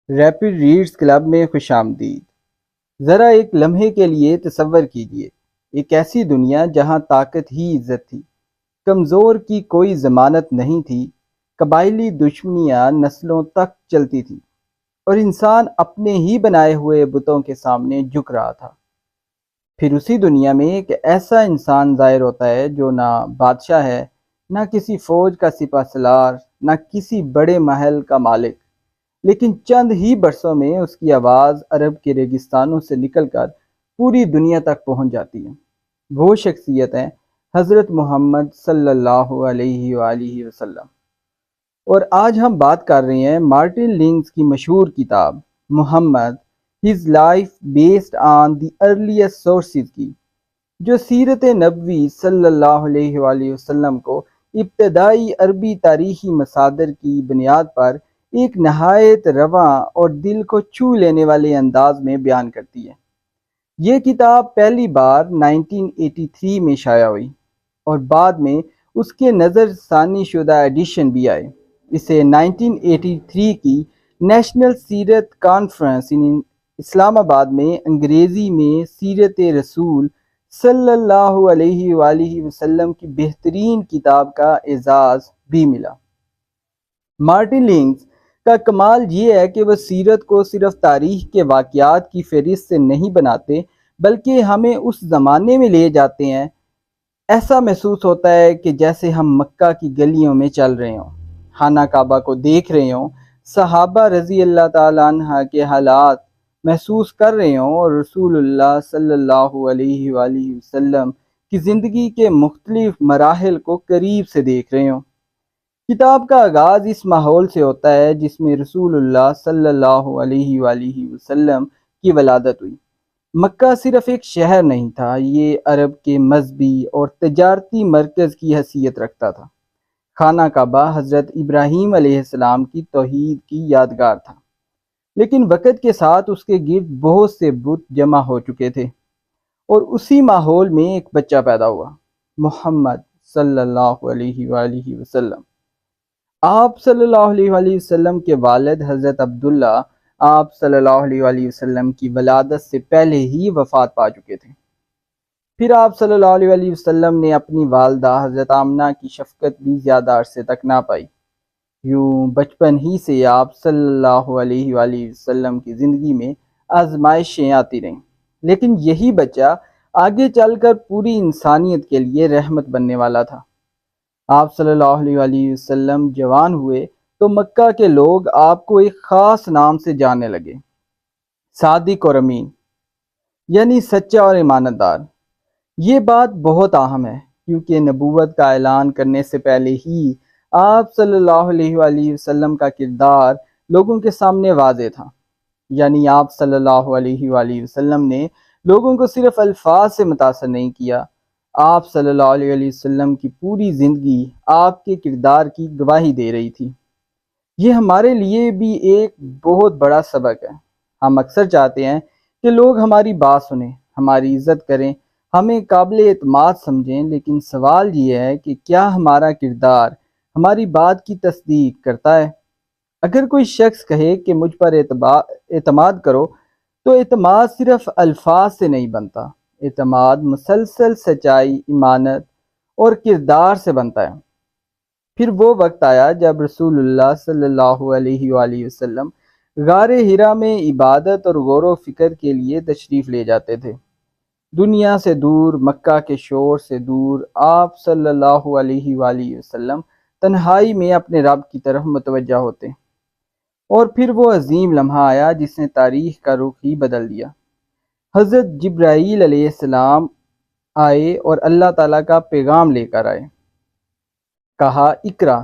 Rapid reads club میں خوش آمدید۔ ذرا ایک لمحے کے لیے تصور کیجیے، ایک ایسی دنیا جہاں طاقت ہی عزت تھی، کمزور کی کوئی ضمانت نہیں تھی، قبائلی دشمنیاں نسلوں تک چلتی تھیں، اور انسان اپنے ہی بنائے ہوئے بتوں کے سامنے جھک رہا تھا۔ پھر اسی دنیا میں ایک ایسا انسان ظاہر ہوتا ہے جو نہ بادشاہ ہے، نہ کسی فوج کا سپہ سالار، نہ کسی بڑے محل کا مالک، لیکن چند ہی برسوں میں اس کی آواز عرب کے ریگستانوں سے نکل کر پوری دنیا تک پہنچ جاتی ہے۔ وہ شخصیت ہے حضرت محمد صلی اللہ علیہ وآلہ وسلم۔ اور آج ہم بات کر رہے ہیں مارٹن لنگز کی مشہور کتاب Muhammad his life based on the earliest sources کی، جو سیرت نبوی صلی اللہ علیہ وآلہ وسلم کو ابتدائی عربی تاریخی مصادر کی بنیاد پر ایک نہایت رواں اور دل کو چھو لینے والے انداز میں بیان کرتی ہے۔ یہ کتاب پہلی بار 1983 میں شائع ہوئی اور بعد میں اس کے نظر ثانی شدہ ایڈیشن بھی آئے۔ اسے 1983 کی نیشنل سیرت کانفرنس اسلام آباد میں انگریزی میں سیرت رسول صلی اللہ علیہ وآلہ وسلم کی بہترین کتاب کا اعزاز بھی ملا۔ مارٹن لنگز کا کمال یہ ہے کہ وہ سیرت کو صرف تاریخ کے واقعات کی فہرست سے نہیں بناتے، بلکہ ہمیں اس زمانے میں لے جاتے ہیں۔ ایسا محسوس ہوتا ہے کہ جیسے ہم مکہ کی گلیوں میں چل رہے ہوں، خانہ کعبہ کو دیکھ رہے ہوں، صحابہ رضی اللہ تعالیٰ عنہ کے حالات محسوس کر رہے ہوں، اور رسول اللہ صلی اللہ علیہ وآلہ وسلم کی زندگی کے مختلف مراحل کو قریب سے دیکھ رہے ہوں۔ کتاب کا آغاز اس ماحول سے ہوتا ہے جس میں رسول اللہ صلی اللہ علیہ وآلہ وسلم کی ولادت ہوئی۔ مکہ صرف ایک شہر نہیں تھا، یہ عرب کے مذہبی اور تجارتی مرکز کی حیثیت رکھتا تھا۔ خانہ کعبہ حضرت ابراہیم علیہ السلام کی توحید کی یادگار تھا، لیکن وقت کے ساتھ اس کے گرد بہت سے بت جمع ہو چکے تھے، اور اسی ماحول میں ایک بچہ پیدا ہوا، محمد صلی اللہ علیہ وآلہ وسلم۔ آپ صلی اللہ علیہ وآلہ وسلم کے والد حضرت عبداللہ آپ صلی اللہ علیہ وآلہ وسلم کی ولادت سے پہلے ہی وفات پا چکے تھے۔ پھر آپ صلی اللہ علیہ وآلہ وسلم نے اپنی والدہ حضرت آمنہ کی شفقت بھی زیادہ عرصے تک نہ پائی۔ یوں بچپن ہی سے آپ صلی اللہ علیہ وآلہ وسلم کی زندگی میں آزمائشیں آتی رہیں، لیکن یہی بچہ آگے چل کر پوری انسانیت کے لیے رحمت بننے والا تھا۔ آپ صلی اللہ علیہ وآلہ وسلم جوان ہوئے تو مکہ کے لوگ آپ کو ایک خاص نام سے جاننے لگے، صادق اور امین، یعنی سچا اور امانت دار۔ یہ بات بہت اہم ہے کیونکہ نبوت کا اعلان کرنے سے پہلے ہی آپ صلی اللہ علیہ وآلہ وسلم کا کردار لوگوں کے سامنے واضح تھا۔ یعنی آپ صلی اللہ علیہ وآلہ وسلم نے لوگوں کو صرف الفاظ سے متاثر نہیں کیا، آپ صلی اللہ علیہ وآلہ وسلم کی پوری زندگی آپ کے کردار کی گواہی دے رہی تھی۔ یہ ہمارے لیے بھی ایک بہت بڑا سبق ہے۔ ہم اکثر چاہتے ہیں کہ لوگ ہماری بات سنیں، ہماری عزت کریں، ہمیں قابل اعتماد سمجھیں، لیکن سوال یہ ہے کہ کیا ہمارا کردار ہماری بات کی تصدیق کرتا ہے؟ اگر کوئی شخص کہے کہ مجھ پر اعتماد کرو، تو اعتماد صرف الفاظ سے نہیں بنتا، اعتماد مسلسل سچائی، ایمانت اور کردار سے بنتا ہے۔ پھر وہ وقت آیا جب رسول اللہ صلی اللہ علیہ وآلہ وسلم غار حرا میں عبادت اور غور و فکر کے لیے تشریف لے جاتے تھے۔ دنیا سے دور، مکہ کے شور سے دور، آپ صلی اللہ علیہ وآلہ وسلم تنہائی میں اپنے رب کی طرف متوجہ ہوتے، اور پھر وہ عظیم لمحہ آیا جس نے تاریخ کا رخ ہی بدل دیا۔ حضرت جبرائیل علیہ السلام آئے اور اللہ تعالیٰ کا پیغام لے کر آئے۔ کہا اقرا،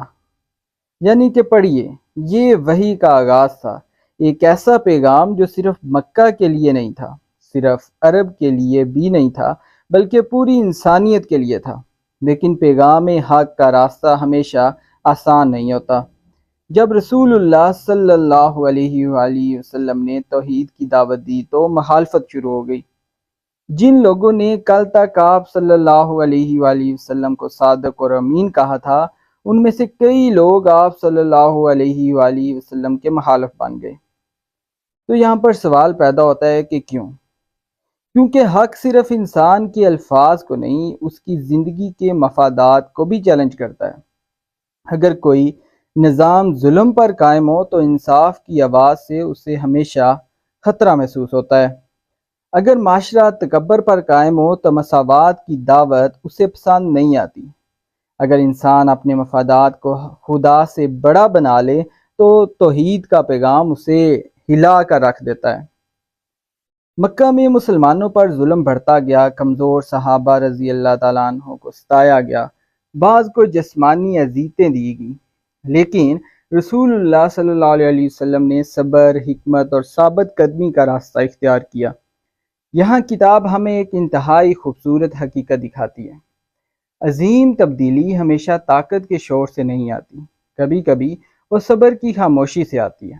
یعنی کہ پڑھیے۔ یہ وحی کا آغاز تھا، ایک ایسا پیغام جو صرف مکہ کے لیے نہیں تھا، صرف عرب کے لیے بھی نہیں تھا، بلکہ پوری انسانیت کے لیے تھا۔ لیکن پیغام حق کا راستہ ہمیشہ آسان نہیں ہوتا۔ جب رسول اللہ صلی اللہ علیہ وآلہ وسلم نے توحید کی دعوت دی تو مخالفت شروع ہو گئی۔ جن لوگوں نے کل تک آپ صلی اللہ علیہ وآلہ وسلم کو صادق اور امین کہا تھا، ان میں سے کئی لوگ آپ صلی اللہ علیہ وآلہ وسلم کے مخالف بن گئے۔ تو یہاں پر سوال پیدا ہوتا ہے کہ کیوں؟ کیونکہ حق صرف انسان کے الفاظ کو نہیں، اس کی زندگی کے مفادات کو بھی چیلنج کرتا ہے۔ اگر کوئی نظام ظلم پر قائم ہو تو انصاف کی آواز سے اسے ہمیشہ خطرہ محسوس ہوتا ہے۔ اگر معاشرہ تکبر پر قائم ہو تو مساوات کی دعوت اسے پسند نہیں آتی۔ اگر انسان اپنے مفادات کو خدا سے بڑا بنا لے تو توحید کا پیغام اسے ہلا کر رکھ دیتا ہے۔ مکہ میں مسلمانوں پر ظلم بڑھتا گیا، کمزور صحابہ رضی اللہ تعالیٰ عنہ کو ستایا گیا، بعض کو جسمانی اذیتیں دی گئیں، لیکن رسول اللہ صلی اللہ علیہ وسلم نے صبر، حکمت اور ثابت قدمی کا راستہ اختیار کیا۔ یہاں کتاب ہمیں ایک انتہائی خوبصورت حقیقت دکھاتی ہے۔ عظیم تبدیلی ہمیشہ طاقت کے شور سے نہیں آتی، کبھی کبھی وہ صبر کی خاموشی سے آتی ہے۔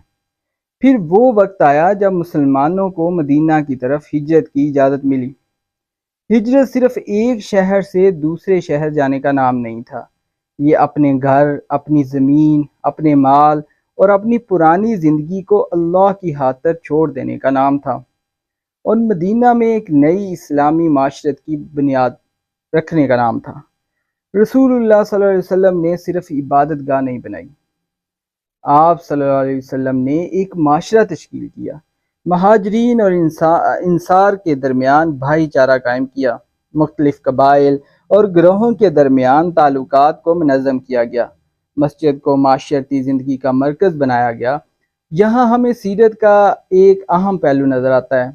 پھر وہ وقت آیا جب مسلمانوں کو مدینہ کی طرف ہجرت کی اجازت ملی۔ ہجرت صرف ایک شہر سے دوسرے شہر جانے کا نام نہیں تھا، یہ اپنے گھر، اپنی زمین، اپنے مال اور اپنی پرانی زندگی کو اللہ کی خاطر چھوڑ دینے کا نام تھا، اور مدینہ میں ایک نئی اسلامی معاشرت کی بنیاد رکھنے کا نام تھا۔ رسول اللہ صلی اللہ علیہ وسلم نے صرف عبادت گاہ نہیں بنائی، آپ صلی اللہ علیہ وسلم نے ایک معاشرہ تشکیل کیا، مہاجرین اور انصار کے درمیان بھائی چارہ قائم کیا، مختلف قبائل اور گروہوں کے درمیان تعلقات کو منظم کیا گیا، مسجد کو معاشرتی زندگی کا مرکز بنایا گیا۔ یہاں ہمیں سیرت کا ایک اہم پہلو نظر آتا ہے۔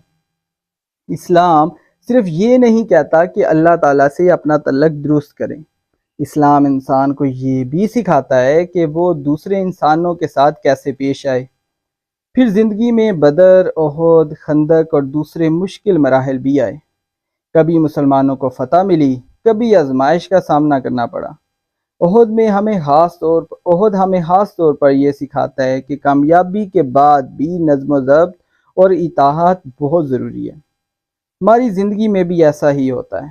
اسلام صرف یہ نہیں کہتا کہ اللہ تعالیٰ سے اپنا تعلق درست کریں، اسلام انسان کو یہ بھی سکھاتا ہے کہ وہ دوسرے انسانوں کے ساتھ کیسے پیش آئے۔ پھر زندگی میں بدر، احد، خندق اور دوسرے مشکل مراحل بھی آئے۔ کبھی مسلمانوں کو فتح ملی، کبھی آزمائش کا سامنا کرنا پڑا۔ احد ہمیں خاص طور پر یہ سکھاتا ہے کہ کامیابی کے بعد بھی نظم و ضبط اور اطاعت بہت ضروری ہے۔ ہماری زندگی میں بھی ایسا ہی ہوتا ہے،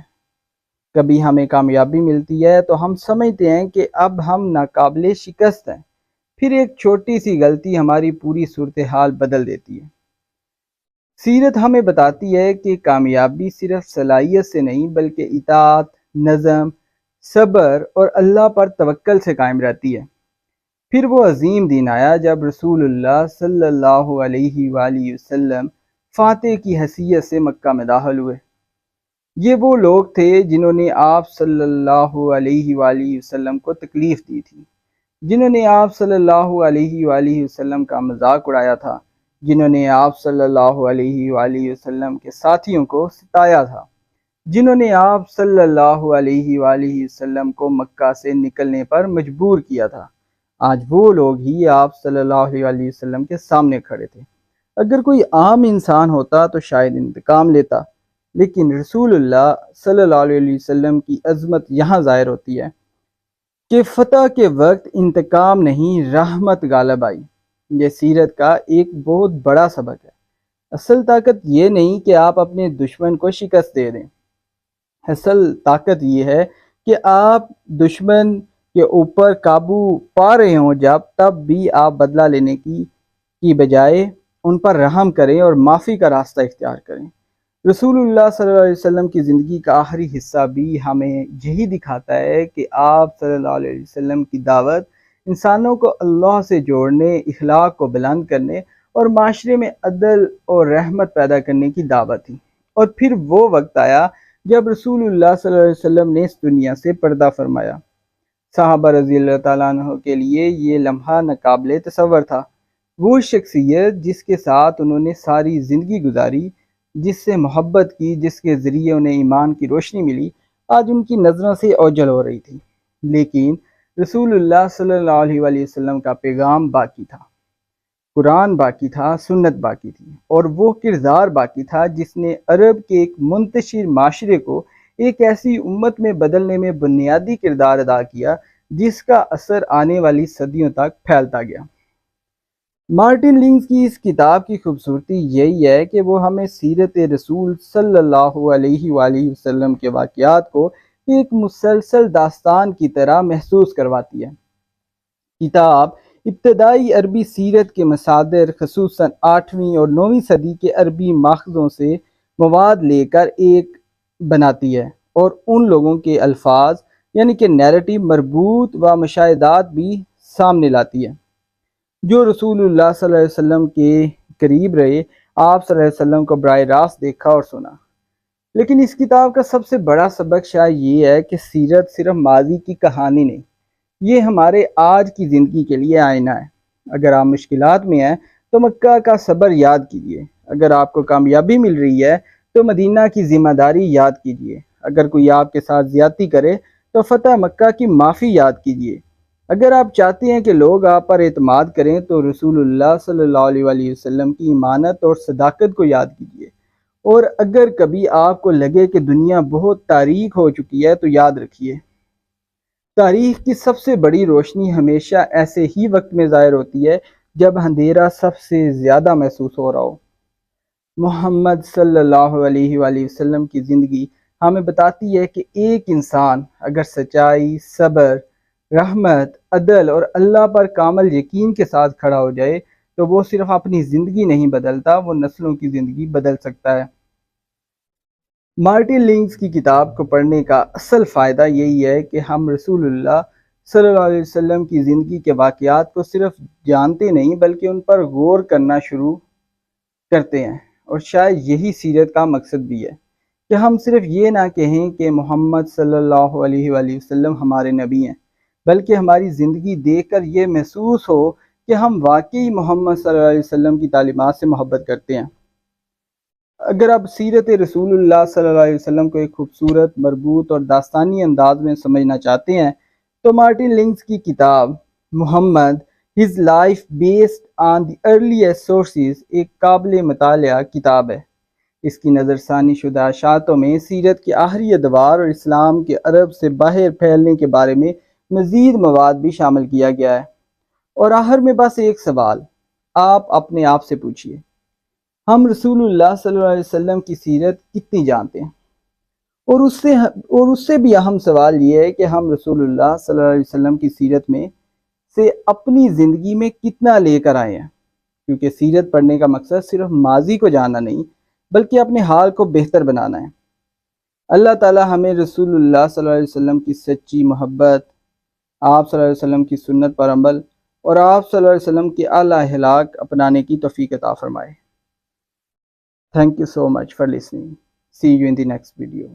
کبھی ہمیں کامیابی ملتی ہے تو ہم سمجھتے ہیں کہ اب ہم ناقابل شکست ہیں، پھر ایک چھوٹی سی غلطی ہماری پوری صورتحال بدل دیتی ہے۔ سیرت ہمیں بتاتی ہے کہ کامیابی صرف صلاحیت سے نہیں بلکہ اطاعت، نظم، صبر اور اللہ پر توکل سے قائم رہتی ہے۔ پھر وہ عظیم دن آیا جب رسول اللہ صلی اللہ علیہ وآلہ وسلم فاتح کی حیثیت سے مکہ میں داخل ہوئے۔ یہ وہ لوگ تھے جنہوں نے آپ صلی اللہ علیہ وآلہ وسلم کو تکلیف دی تھی، جنہوں نے آپ صلی اللہ علیہ وآلہ وسلم کا مذاق اڑایا تھا، جنہوں نے آپ صلی اللہ علیہ وآلہ وسلم کے ساتھیوں کو ستایا تھا، جنہوں نے آپ صلی اللہ علیہ وآلہ وسلم کو مکہ سے نکلنے پر مجبور کیا تھا۔ آج وہ لوگ ہی آپ صلی اللہ علیہ وسلم کے سامنے کھڑے تھے۔ اگر کوئی عام انسان ہوتا تو شاید انتقام لیتا، لیکن رسول اللہ صلی اللہ علیہ وسلم کی عظمت یہاں ظاہر ہوتی ہے کہ فتح کے وقت انتقام نہیں، رحمت غالب آئی۔ یہ سیرت کا ایک بہت بڑا سبق ہے۔ اصل طاقت یہ نہیں کہ آپ اپنے دشمن کو شکست دے دیں، اصل طاقت یہ ہے کہ آپ دشمن کے اوپر قابو پا رہے ہوں تب بھی آپ بدلہ لینے کی بجائے ان پر رحم کریں اور معافی کا راستہ اختیار کریں۔ رسول اللہ صلی اللہ علیہ وسلم کی زندگی کا آخری حصہ بھی ہمیں یہی دکھاتا ہے کہ آپ صلی اللہ علیہ وسلم کی دعوت انسانوں کو اللہ سے جوڑنے، اخلاق کو بلند کرنے اور معاشرے میں عدل اور رحمت پیدا کرنے کی دعوت تھی۔ اور پھر وہ وقت آیا جب رسول اللہ صلی اللہ علیہ وسلم نے اس دنیا سے پردہ فرمایا۔ صحابہ رضی اللہ تعالیٰ عنہ کے لیے یہ لمحہ ناقابل تصور تھا۔ وہ شخصیت جس کے ساتھ انہوں نے ساری زندگی گزاری، جس سے محبت کی، جس کے ذریعے انہیں ایمان کی روشنی ملی، آج ان کی نظروں سے اوجھل ہو رہی تھی۔ لیکن رسول اللہ صلی اللہ علیہ وآلہ وسلم کا پیغام باقی تھا، قرآن باقی تھا، سنت باقی تھی، اور وہ کردار باقی تھا جس نے عرب کے ایک منتشر معاشرے کو ایک ایسی امت میں بدلنے میں بنیادی کردار ادا کیا جس کا اثر آنے والی صدیوں تک پھیلتا گیا۔ مارٹن لنگز کی اس کتاب کی خوبصورتی یہی ہے کہ وہ ہمیں سیرت رسول صلی اللہ علیہ وآلہ وسلم کے واقعات کو ایک مسلسل داستان کی طرح محسوس کرواتی ہے۔ کتاب ابتدائی عربی سیرت کے مصادر خصوصاً 8ویں اور 9ویں صدی کے عربی ماخذوں سے مواد لے کر ایک بناتی ہے، اور ان لوگوں کے الفاظ یعنی کہ نیریٹو مربوط و مشاہدات بھی سامنے لاتی ہے جو رسول اللہ صلی اللہ علیہ وسلم کے قریب رہے، آپ صلی اللہ علیہ وسلم کو براہ راست دیکھا اور سنا۔ لیکن اس کتاب کا سب سے بڑا سبق شاید یہ ہے کہ سیرت صرف ماضی کی کہانی نہیں، یہ ہمارے آج کی زندگی کے لیے آئینہ ہے۔ اگر آپ مشکلات میں ہیں تو مکہ کا صبر یاد کیجیے، اگر آپ کو کامیابی مل رہی ہے تو مدینہ کی ذمہ داری یاد کیجیے، اگر کوئی آپ کے ساتھ زیادتی کرے تو فتح مکہ کی معافی یاد کیجیے، اگر آپ چاہتے ہیں کہ لوگ آپ پر اعتماد کریں تو رسول اللہ صلی اللہ علیہ وسلم کی ایمانت اور صداقت کو یاد کیجیے، اور اگر کبھی آپ کو لگے کہ دنیا بہت تاریک ہو چکی ہے تو یاد رکھیے، تاریخ کی سب سے بڑی روشنی ہمیشہ ایسے ہی وقت میں ظاہر ہوتی ہے جب اندھیرا سب سے زیادہ محسوس ہو رہا ہو۔ محمد صلی اللہ علیہ وآلہ وسلم کی زندگی ہمیں بتاتی ہے کہ ایک انسان اگر سچائی، صبر، رحمت، عدل اور اللہ پر کامل یقین کے ساتھ کھڑا ہو جائے تو وہ صرف اپنی زندگی نہیں بدلتا، وہ نسلوں کی زندگی بدل سکتا ہے۔ مارٹن لنگز کی کتاب کو پڑھنے کا اصل فائدہ یہی ہے کہ ہم رسول اللہ صلی اللہ علیہ وسلم کی زندگی کے واقعات کو صرف جانتے نہیں بلکہ ان پر غور کرنا شروع کرتے ہیں، اور شاید یہی سیرت کا مقصد بھی ہے کہ ہم صرف یہ نہ کہیں کہ محمد صلی اللہ علیہ وآلہ وسلم ہمارے نبی ہیں، بلکہ ہماری زندگی دیکھ کر یہ محسوس ہو کہ ہم واقعی محمد صلی اللہ علیہ وسلم کی تعلیمات سے محبت کرتے ہیں۔ اگر آپ سیرت رسول اللہ صلی اللہ علیہ وسلم کو ایک خوبصورت، مربوط اور داستانی انداز میں سمجھنا چاہتے ہیں تو مارٹن لنگز کی کتاب Muhammad his life based on the earliest sources ایک قابل مطالعہ کتاب ہے۔ اس کی نظر ثانی شدہ اشاعتوں میں سیرت کے آخری ادوار اور اسلام کے عرب سے باہر پھیلنے کے بارے میں مزید مواد بھی شامل کیا گیا ہے۔ اور آخر میں بس ایک سوال آپ اپنے آپ سے پوچھئے، ہم رسول اللہ صلی اللہ علیہ وسلم کی سیرت کتنی جانتے ہیں؟ اور اس سے بھی اہم سوال یہ ہے کہ ہم رسول اللہ صلی اللہ علیہ وسلم کی سیرت میں سے اپنی زندگی میں کتنا لے کر آئے ہیں، کیونکہ سیرت پڑھنے کا مقصد صرف ماضی کو جاننا نہیں بلکہ اپنے حال کو بہتر بنانا ہے۔ اللہ تعالی ہمیں رسول اللہ صلی اللہ علیہ وسلم کی سچی محبت، آپ صلی اللہ علیہ وسلم کی سنت پر عمل اور آپ صلی اللہ علیہ وسلم کے اعلیٰ اخلاق اپنانے کی توفیق عطا فرمائے۔ Thank you so much for listening. See you in the next video.